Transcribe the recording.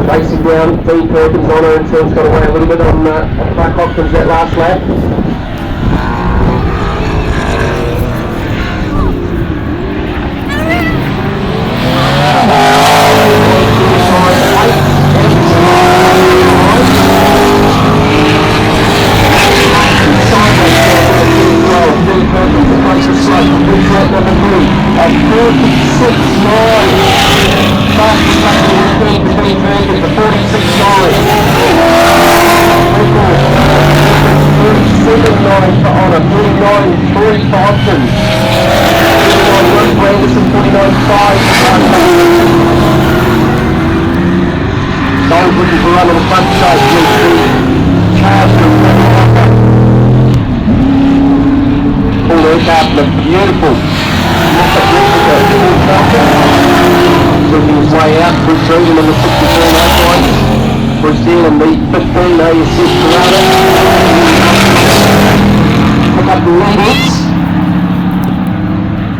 Racing down, Dean Perkins on her until it's got away a little bit on Black Hopkins that last lap. Beautiful. Working his way out, Bruce Regan on the 64 lap line. Bruce Deal on the 15, now you see Corrado. Pick up the lead.